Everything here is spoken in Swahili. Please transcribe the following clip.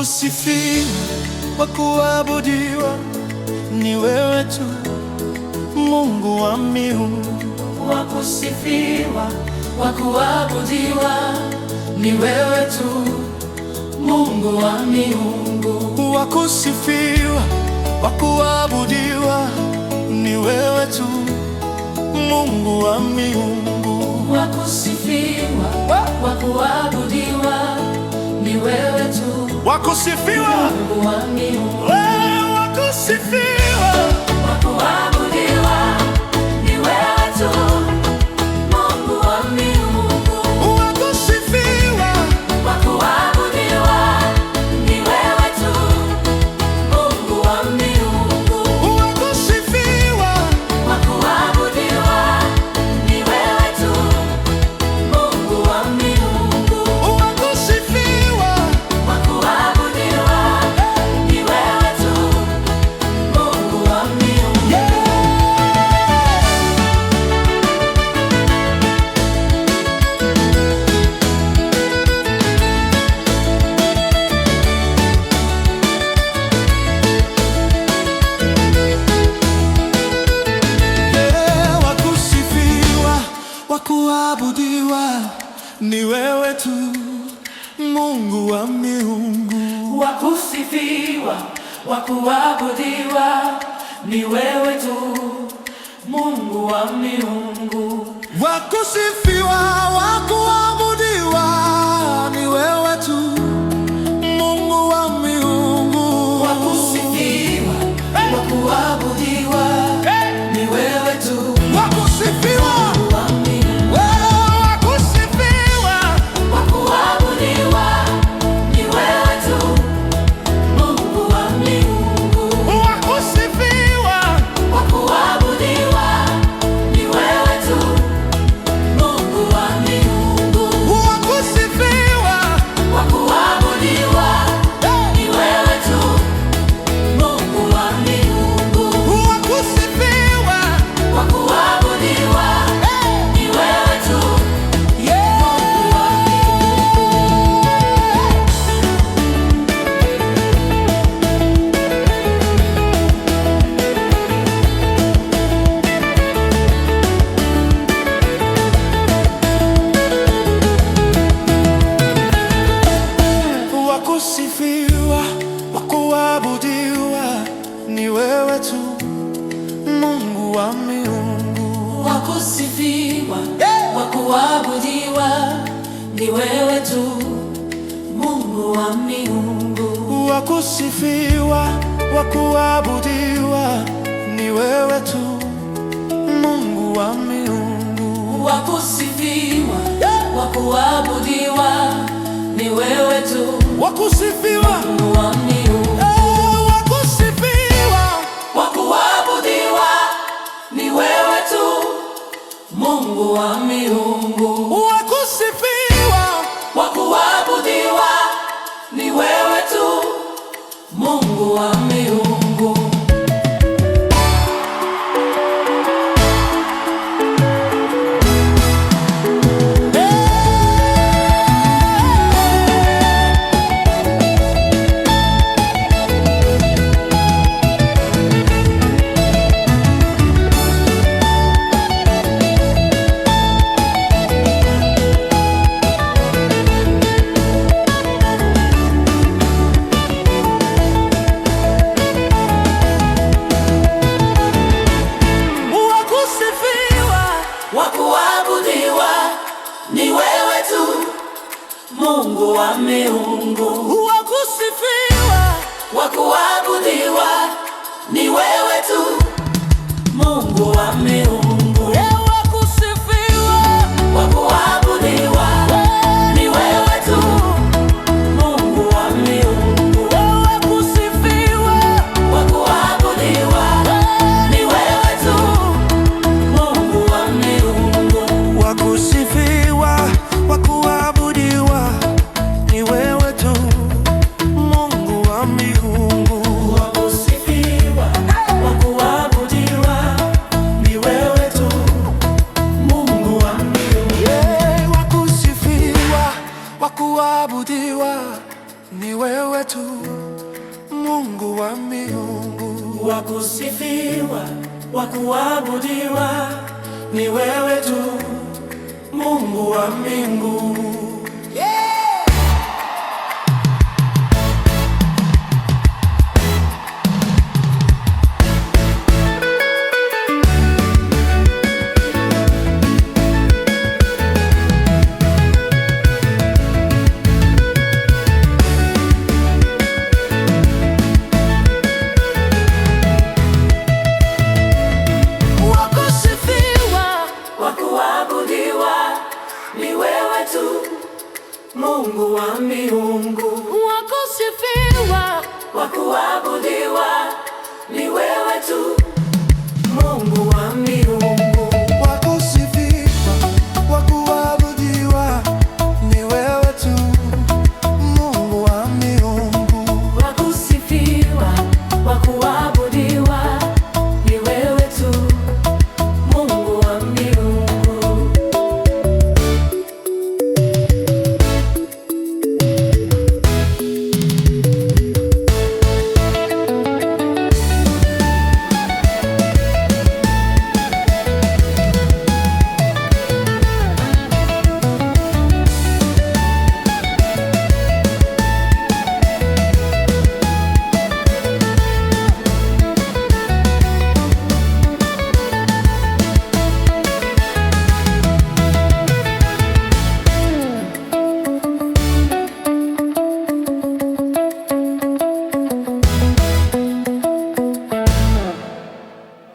Wakusifiwa, wakuabudiwa ni wewe tu, Mungu wa miungu. Wakusifiwa, wakuabudiwa ni wewe tu, Mungu wa miungu. Wakusifiwa, wakuabudiwa ni wewe tu, Mungu wa miungu. Wakusifiwa, wakuabudiwa ni wewe tu, wakusifiwa, Mungu wa miungu. Wakusifiwa, wakuabudiwa ni wewe tu, Mungu wa miungu. wakusifiwa, wakuabudiwa ni wewe tu, Mungu wa miungu. wakusifiwa, wakuabudiwa ni wewe tu, Mungu wa miungu. wakusifiwa, wakuabudiwa ni wewe tu, Mungu wa miungu. wakusifiwa, wakuabudiwa ni wewe tu, Mungu wa miungu. Wakusifiwa, wakuabudiwa ni wewe tu, Mungu wa miungu. Wakusifiwa, wakuabudiwa ni wewe tu, Mungu wa miungu. Wakusifiwa, wakuabudiwa ni wewe tu, Wakusifiwa, Mungu wa miungu. wakusifiwa, wakuabudiwa ni wewe tu, Mungu wa miungu. wakusifiwa, wakuabudiwa ni wewe tu, Mungu wa miungu. wakusifiwa, wakuabudiwa ni wewe tu, Mungu wa miungu. wakusifiwa, wakuabudiwa ni wewe tu, Mungu wa wakusifiwa, wakuabudiwa ni wewe tu, Mungu wa miungu. Wakusifiwa, wakuabudiwa ni wewe tu, Mungu wa miungu. Wakusifiwa, wakuabudiwa ni wewe tu, Mungu wa miungu. Wakusifiwa, wakuabudiwa ni wewe tu, Wakusifiwa, Mungu wa miungu. wakusifiwa, wakuabudiwa ni wewe tu, Mungu wa miungu. wakusifiwa, wakuabudiwa ni wewe tu, Mungu wa miungu. wakuabudiwa ni wewe tu, Mungu wa miungu. wakusifiwa, wakuabudiwa ni wewe tu, Mungu wa miungu. wakusifiwa, wakuabudiwa ni wewe tu, Mungu wa miungu. wakusifiwa, wakuabudiwa ni wewe tu, Mungu wa miungu. wakusifiwa, wakuabudiwa ni wewe tu, Mungu wa miungu. Wakusifiwa, wakuabudiwa ni wewe kusifiwa, wa kuabudiwa ni wewe tu, Mungu wa mbingu. Mungu wa miungu, wa kusifiwa, wa kuabudiwa ni wewe.